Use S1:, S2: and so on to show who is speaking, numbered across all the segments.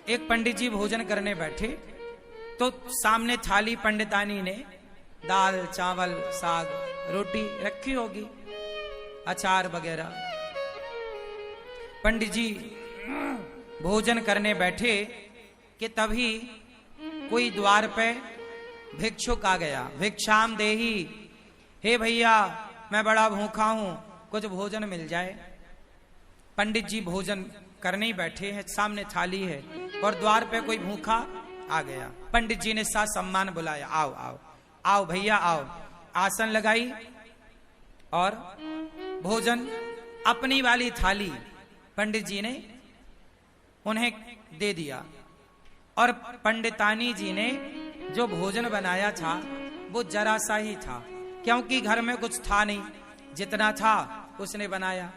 S1: एक पंडित जी भोजन करने बैठे तो सामने थाली पंडितानी ने दाल चावल साग रोटी रखी होगी, अचार वगैरह। पंडित जी भोजन करने बैठे कि तभी कोई द्वार पे भिक्षुक आ गया। भिक्षाम देही, हे भैया मैं बड़ा भूखा हूं, कुछ भोजन मिल जाए। पंडित जी भोजन करने ही बैठे हैं, सामने थाली है और द्वार पे कोई भूखा आ गया। पंडित जी ने सा सम्मान बुलाया, आओ आओ आओ भैया आओ। आसन लगाई और भोजन अपनी वाली थाली पंडित जी ने उन्हें दे दिया। और पंडितानी जी ने जो भोजन बनाया था वो जरा सा ही था, क्योंकि घर में कुछ था नहीं, जितना था उसने बनाया।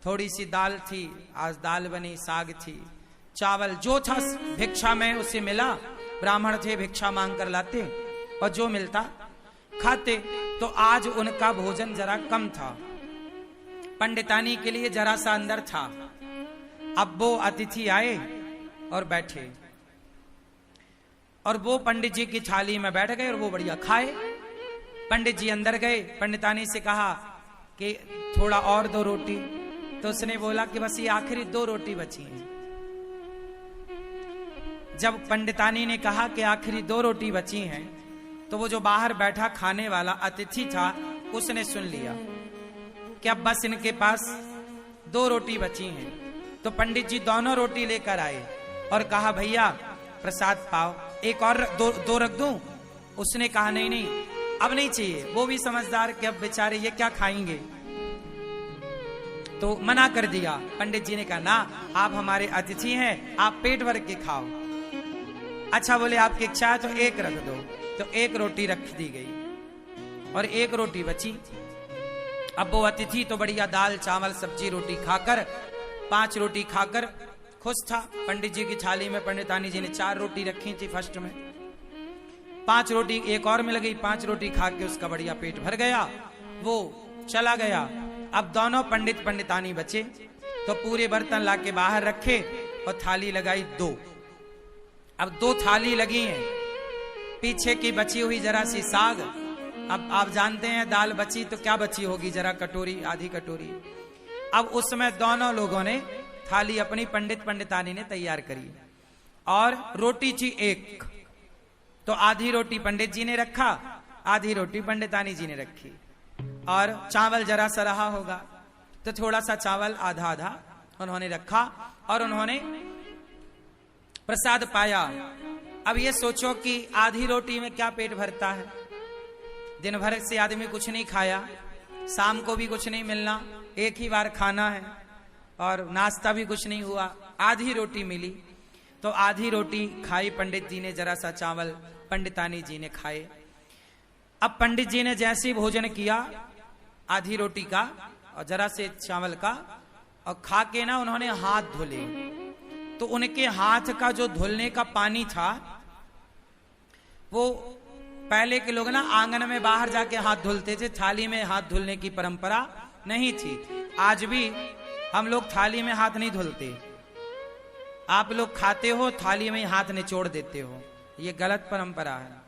S1: थोड़ी सी दाल थी, आज दाल बनी, साग थी, चावल जो था भिक्षा में उसे मिला। ब्राह्मण थे, भिक्षा मांग कर लाते और जो मिलता खाते। तो आज उनका भोजन जरा कम था, पंडितानी के लिए जरा सा अंदर था। अब वो अतिथि आए और बैठे और वो पंडित जी की थाली में बैठ गए और वो बढ़िया खाए। पंडित जी अंदर गए, पंडितानी से कहा कि थोड़ा और दो रोटी। तो उसने बोला कि बस ये आखिरी 2 रोटी बची हैं। जब पंडितानी ने कहा कि आखिरी 2 रोटी बची हैं, तो वो जो बाहर बैठा खाने वाला अतिथि था उसने सुन लिया कि अब बस इनके पास 2 रोटी बची हैं। तो पंडित जी दोनों रोटी लेकर आए और कहा भैया प्रसाद पाओ, एक और दो रख दूं? उसने कहा नहीं नहीं अब नहीं चाहिए। वो भी समझदार कि अब बेचारे ये क्या खाएंगे, तो मना कर दिया। पंडित जी ने कहा ना, आप हमारे अतिथि हैं, आप पेट भर के खाओ। अच्छा बोले आपकी इच्छा है तो एक रख दो। तो 1 रोटी रख दी गई और 1 रोटी बची। अब वो अतिथि तो बढ़िया दाल चावल सब्जी रोटी खाकर 5 रोटी खाकर खुश था। पंडित जी की थाली में पंडितानी जी ने 4 रोटी रखी थी फर्स्ट में, 5 रोटी एक और मिल गई। 5 रोटी खा के उसका बढ़िया पेट भर गया, वो चला गया। अब दोनों पंडित पंडितानी बचे तो पूरे बर्तन लाके बाहर रखे और थाली लगाई 2। अब 2 थाली लगी हैं, पीछे की बची हुई जरा सी साग। अब आप जानते हैं दाल बची तो क्या बची होगी, जरा कटोरी आधी कटोरी। अब उसमें दोनों लोगों ने थाली अपनी पंडित पंडितानी ने तैयार करी और रोटी थी 1। तो आधी रोटी पंडित जी ने रखा, आधी रोटी पंडितानी जी ने रखी। और चावल जरा सा रहा होगा तो थोड़ा सा चावल आधा आधा उन्होंने रखा और उन्होंने प्रसाद पाया। अब ये सोचो कि आधी रोटी में क्या पेट भरता है, दिन भर से आदमी कुछ नहीं खाया, शाम को भी कुछ नहीं मिलना, एक ही बार खाना है और नाश्ता भी कुछ नहीं हुआ, आधी रोटी मिली। तो आधी रोटी खाई पंडित जी ने, जरा सा चावल पंडितानी जी ने खाए। अब पंडित जी ने जैसे भोजन किया आधी रोटी का और जरा से चावल का, और खा के ना उन्होंने हाथ धोले। तो उनके हाथ का जो धुलने का पानी था वो पहले के लोग ना आंगन में बाहर जाके हाथ धुलते थे, थाली में हाथ धुलने की परंपरा नहीं थी। आज भी हम लोग थाली में हाथ नहीं धुलते, आप लोग खाते हो थाली में हाथ निचोड़ देते हो, ये गलत परंपरा है।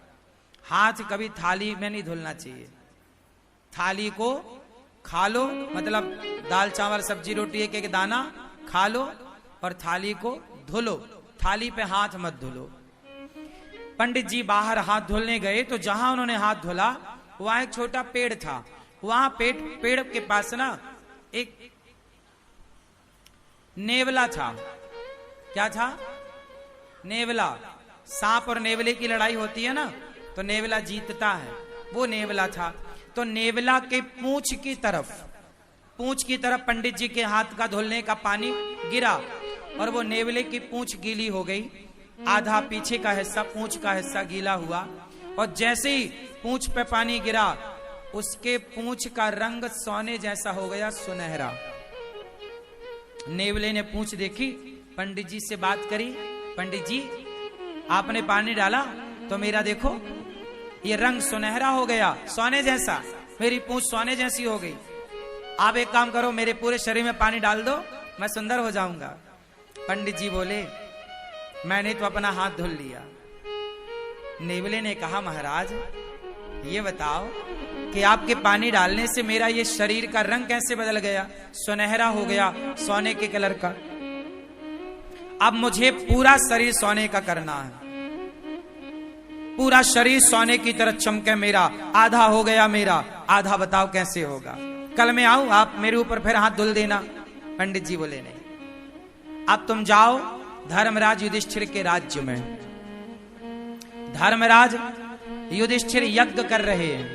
S1: हाथ कभी थाली में नहीं धुलना चाहिए। थाली को खा लो, मतलब दाल चावल सब्जी रोटी एक एक दाना खा लो और थाली को धुलो, थाली पे हाथ मत धुलो। पंडित जी बाहर हाथ धुलने गए तो जहां उन्होंने हाथ धुला वहां एक छोटा पेड़ था। वहां पेड़ के पास ना एक नेवला था। क्या था? नेवला। सांप और नेवले की लड़ाई होती है ना, तो नेवला जीतता है, वो नेवला था। तो नेवला के पूंछ की तरफ पंडित जी के हाथ का धुलने का पानी गिरा और वो नेवले की पूंछ गीली हो गई। आधा पीछे का हिस्सा, पूंछ का हिस्सा गीला हुआ और जैसे ही पूंछ पे पानी गिरा उसके पूंछ का रंग सोने जैसा हो गया, सुनहरा। नेवले ने पूंछ देखी, पंडित जी से बात करी, पंडित जी आपने पानी डाला तो मेरा देखो ये रंग सुनहरा हो गया, सोने जैसा, मेरी पूंछ सोने जैसी हो गई। आप एक काम करो, मेरे पूरे शरीर में पानी डाल दो, मैं सुंदर हो जाऊंगा। पंडित जी बोले मैंने तो अपना हाथ धुल लिया। नेवले ने कहा महाराज ये बताओ कि आपके पानी डालने से मेरा ये शरीर का रंग कैसे बदल गया, सुनहरा हो गया, सोने के कलर का। अब मुझे पूरा शरीर सोने का करना है, पूरा शरीर सोने की तरह चमके मेरा। आधा हो गया मेरा, आधा बताओ कैसे होगा। कल मैं आऊं, आप मेरे ऊपर फिर हाथ धुल देना। पंडित जी बोले नहीं, अब तुम जाओ धर्मराज युधिष्ठिर के राज्य में। धर्मराज युधिष्ठिर यज्ञ कर रहे हैं,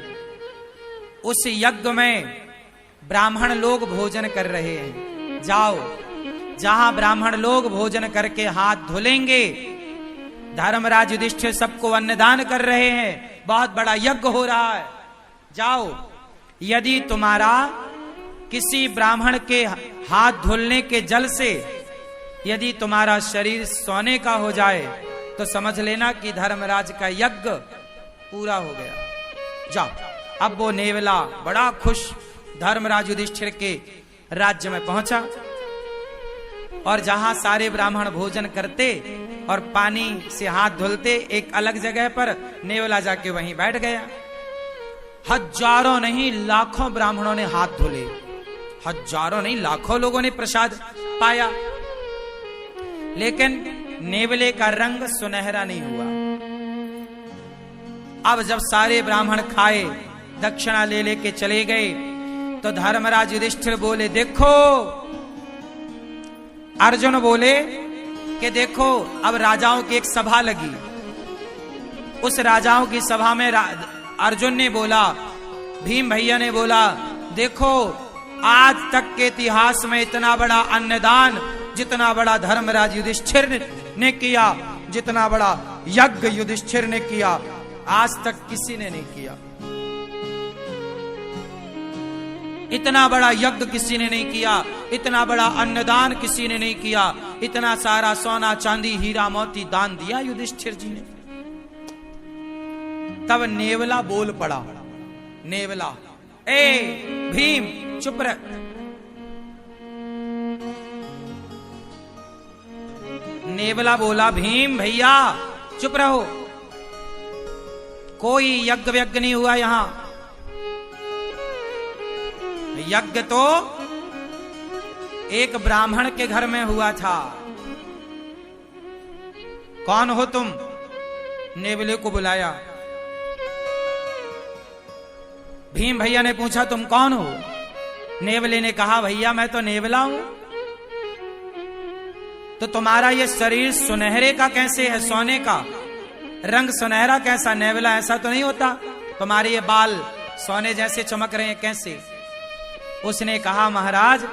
S1: उस यज्ञ में ब्राह्मण लोग भोजन कर रहे हैं। जाओ, जहां ब्राह्मण लोग भोजन करके हाथ धुलेंगे, धर्मराज युधिष्ठिर सबको अन्नदान कर रहे हैं, बहुत बड़ा यज्ञ हो रहा है। जाओ, यदि तुम्हारा किसी ब्राह्मण के हाथ धुलने के जल से यदि तुम्हारा शरीर सोने का हो जाए तो समझ लेना कि धर्मराज का यज्ञ पूरा हो गया। जाओ। अब वो नेवला बड़ा खुश धर्मराज युधिष्ठिर के राज्य में पहुंचा, और जहां सारे ब्राह्मण भोजन करते और पानी से हाथ धुलते, एक अलग जगह पर नेवला जाके वहीं बैठ गया। हजारों नहीं लाखों ब्राह्मणों ने हाथ धुले, हजारों नहीं लाखों लोगों ने प्रसाद पाया, लेकिन नेवले का रंग सुनहरा नहीं हुआ। अब जब सारे ब्राह्मण खाए, दक्षिणा ले लेके चले गए, तो धर्मराज युधिष्ठिर बोले देखो, अर्जुन बोले कि देखो, अब राजाओं की एक सभा लगी। उस राजाओं की सभा में अर्जुन ने बोला, भीम भैया ने बोला, देखो आज तक के इतिहास में इतना बड़ा अन्नदान जितना बड़ा धर्मराज युधिष्ठिर ने किया, जितना बड़ा यज्ञ युधिष्ठिर ने किया, आज तक किसी ने नहीं किया। इतना बड़ा यज्ञ किसी ने नहीं किया, इतना बड़ा अन्नदान किसी ने नहीं किया, इतना सारा सोना चांदी हीरा मोती दान दिया युधिष्ठिर जी ने। तब नेवला बोल पड़ा, नेवला, ए भीम चुप रह। नेवला बोला, भीम भैया चुप रहो, कोई यज्ञ व्यज्ञ नहीं हुआ यहां। यज्ञ तो एक ब्राह्मण के घर में हुआ था। कौन हो तुम? नेवले को बुलाया। भीम भैया ने पूछा तुम कौन हो? नेवले ने कहा भैया मैं तो नेवला हूं। तो तुम्हारा ये शरीर सुनहरे का कैसे है, सोने का रंग सुनहरा कैसा? नेवला ऐसा तो नहीं होता, तुम्हारे ये बाल सोने जैसे चमक रहे हैं कैसे? उसने कहा महाराज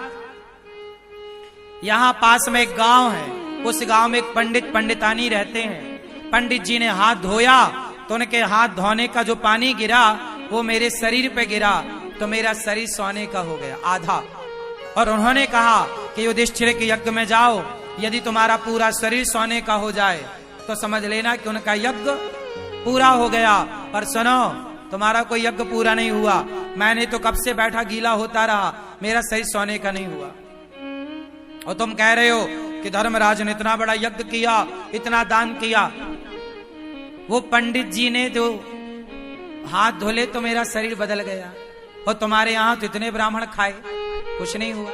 S1: यहां पास में एक गांव है, उस गांव में एक पंडित पंडितानी रहते हैं। पंडित जी ने हाथ धोया तो उनके हाथ धोने का जो पानी गिरा वो मेरे शरीर पे गिरा, तो मेरा शरीर सोने का हो गया आधा। और उन्होंने कहा कि युधिष्ठिर के यज्ञ में जाओ, यदि तुम्हारा पूरा शरीर सोने का हो जाए तो समझ लेना कि उनका यज्ञ पूरा हो गया। पर सुनो, तुम्हारा कोई यज्ञ पूरा नहीं हुआ, मैंने तो कब से बैठा गीला होता रहा, मेरा शरीर सोने का नहीं हुआ। और तुम कह रहे हो कि धर्मराज ने इतना बड़ा यज्ञ किया, इतना दान किया। वो पंडित जी ने जो हाथ धोले तो मेरा शरीर बदल गया, और तुम्हारे यहां तो इतने ब्राह्मण खाए, कुछ नहीं हुआ।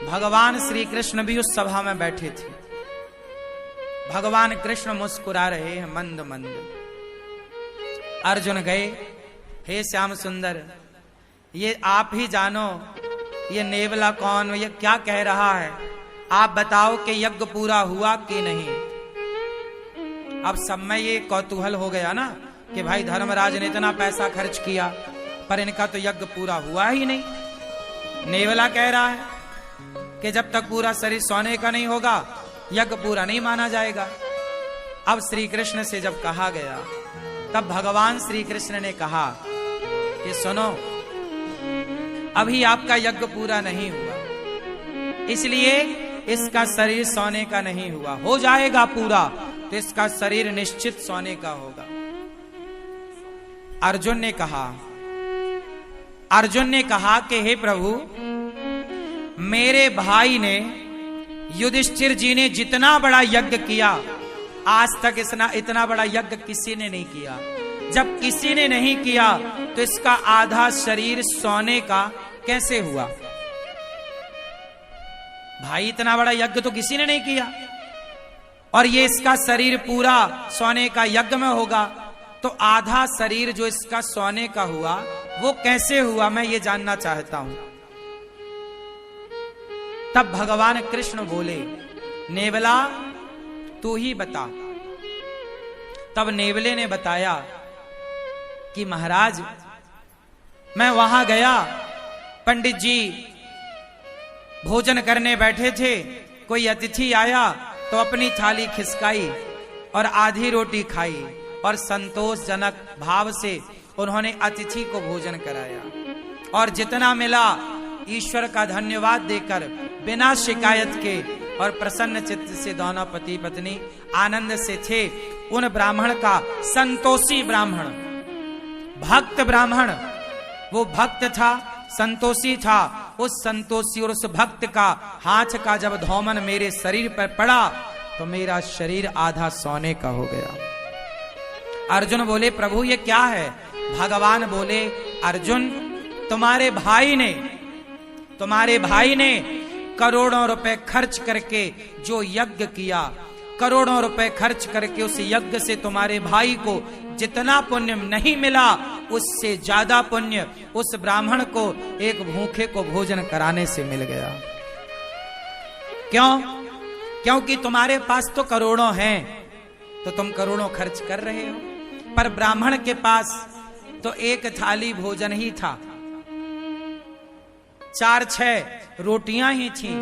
S1: भगवान श्री कृष्ण भी उस सभा में बैठे थे। भगवान कृष्ण मुस्कुरा रहे हैं मंद मंद। अर्जुन गए, हे श्याम सुंदर, ये आप ही जानो ये नेवला कौन, ये क्या कह रहा है, आप बताओ कि यज्ञ पूरा हुआ कि नहीं। अब सब में ये कौतूहल हो गया ना कि भाई धर्मराज ने इतना पैसा खर्च किया पर इनका तो यज्ञ पूरा हुआ ही नहीं। नेवला कह रहा है कि जब तक पूरा शरीर सोने का नहीं होगा यज्ञ पूरा नहीं माना जाएगा। अब श्री कृष्ण से जब कहा गया तब भगवान श्री कृष्ण ने कहा कि सुनो, अभी आपका यज्ञ पूरा नहीं हुआ, इसलिए इसका शरीर सोने का नहीं हुआ। हो जाएगा पूरा तो इसका शरीर निश्चित सोने का होगा। अर्जुन ने कहा कि हे प्रभु, मेरे भाई ने युधिष्ठिर जी ने जितना बड़ा यज्ञ किया, आज तक इतना बड़ा यज्ञ किसी ने नहीं किया। जब किसी ने नहीं किया तो इसका आधा शरीर सोने का कैसे हुआ? भाई इतना बड़ा यज्ञ तो किसी ने नहीं किया, और ये इसका शरीर पूरा सोने का यज्ञ में होगा, तो आधा शरीर जो इसका सोने का हुआ वो कैसे हुआ, मैं ये जानना चाहता हूं। तब भगवान कृष्ण बोले, नेवला तू ही बता। तब नेवले ने बताया कि महाराज मैं वहां गया, पंडित जी भोजन करने बैठे थे, कोई अतिथि आया तो अपनी थाली खिसकाई और आधी रोटी खाई और संतोषजनक भाव से उन्होंने अतिथि को भोजन कराया, और जितना मिला ईश्वर का धन्यवाद देकर बिना शिकायत के और प्रसन्न चित्त से दोनों पति पत्नी आनंद से थे। उन ब्राह्मण का, संतोषी ब्राह्मण, भक्त ब्राह्मण, वो भक्त था, संतोषी था, उस संतोषी और उस भक्त का हाथ का जब धौमन मेरे शरीर पर पड़ा तो मेरा शरीर आधा सोने का हो गया। अर्जुन बोले, प्रभु ये क्या है? भगवान बोले, अर्जुन तुम्हारे भाई ने करोड़ों रुपए खर्च करके जो यज्ञ किया, करोड़ों रुपए खर्च करके उस यज्ञ से तुम्हारे भाई को जितना पुण्य नहीं मिला, उससे ज्यादा पुण्य उस ब्राह्मण को एक भूखे को भोजन कराने से मिल गया। क्यों? क्योंकि तुम्हारे पास तो करोड़ों हैं, तो तुम करोड़ों खर्च कर रहे हो, पर ब्राह्मण के पास तो एक थाली भोजन ही था, 4-6 रोटियां ही थी,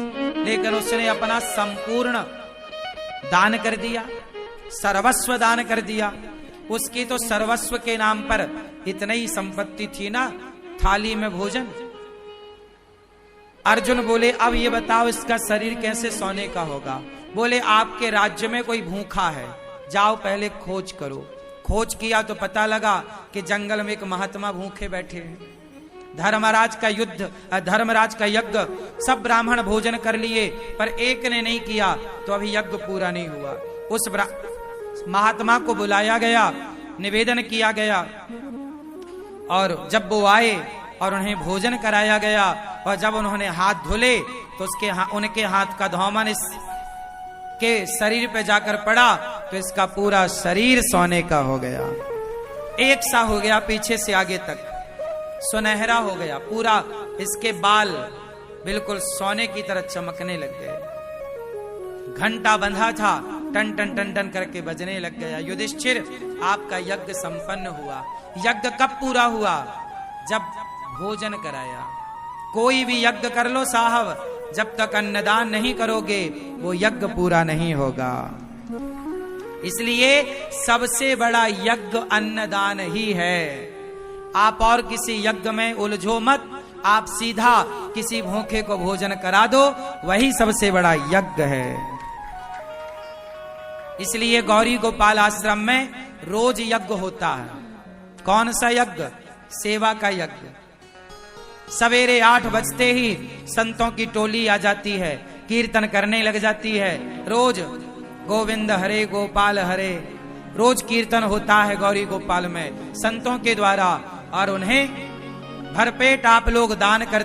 S1: लेकिन उसने अपना संपूर्ण दान कर दिया, सर्वस्व दान कर दिया। उसकी तो सर्वस्व के नाम पर इतनी ही संपत्ति थी ना, थाली में भोजन। अर्जुन बोले, अब ये बताओ इसका शरीर कैसे सोने का होगा? बोले, आपके राज्य में कोई भूखा है, जाओ पहले खोज करो। खोज किया तो पता लगा कि जंगल में एक महात्मा भूखे बैठे हैं। धर्मराज का यज्ञ सब ब्राह्मण भोजन कर लिए, पर एक ने नहीं किया, तो अभी यज्ञ पूरा नहीं हुआ। उस महात्मा को बुलाया गया, निवेदन किया गया, और जब वो आए और उन्हें भोजन कराया गया, और जब उन्होंने हाथ धुले तो उनके हाथ का धौमन इसके शरीर पे जाकर पड़ा, तो इसका पूरा शरीर सोने का हो गया, एक सा हो गया, पीछे से आगे तक सुनहरा हो गया पूरा। इसके बाल बिल्कुल सोने की तरह चमकने लग गए। घंटा बंधा था, टन टन टन टन करके बजने लग गया। युधिष्ठिर, आपका यज्ञ संपन्न हुआ। यज्ञ कब पूरा हुआ? जब भोजन कराया। कोई भी यज्ञ कर लो साहब, जब तक अन्नदान नहीं करोगे वो यज्ञ पूरा नहीं होगा। इसलिए सबसे बड़ा यज्ञ अन्नदान ही है। आप और किसी यज्ञ में उलझो मत, आप सीधा किसी भूखे को भोजन करा दो, वही सबसे बड़ा यज्ञ है। इसलिए गौरी गोपाल आश्रम में रोज यज्ञ होता है। कौन सा यज्ञ? सेवा का यज्ञ। सवेरे 8 बजते ही संतों की टोली आ जाती है, कीर्तन करने लग जाती है। रोज गोविंद हरे गोपाल हरे, रोज कीर्तन होता है गौरी गोपाल में संतों के द्वारा, और उन्हें भरपेट आप लोग दान करते